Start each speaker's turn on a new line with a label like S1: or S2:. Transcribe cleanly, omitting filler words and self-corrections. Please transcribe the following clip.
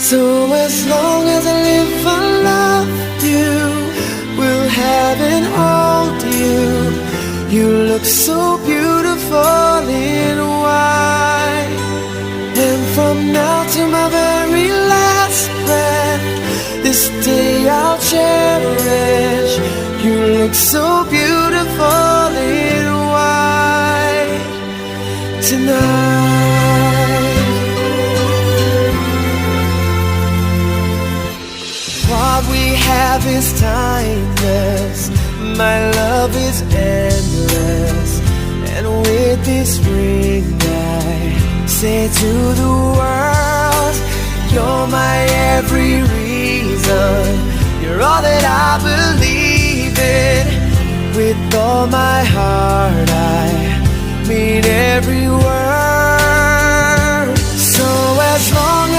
S1: So as long as I live, I love you, will have and hold you. You look so beautiful in white. And from now to my very last breath, this day I'll cherish. You look so beautiful in white tonight. What we have is timeless, my love is endless. And with this ring I say to the world, you're my every reason, you're all that I believe in. With all my heart I mean every word. So as long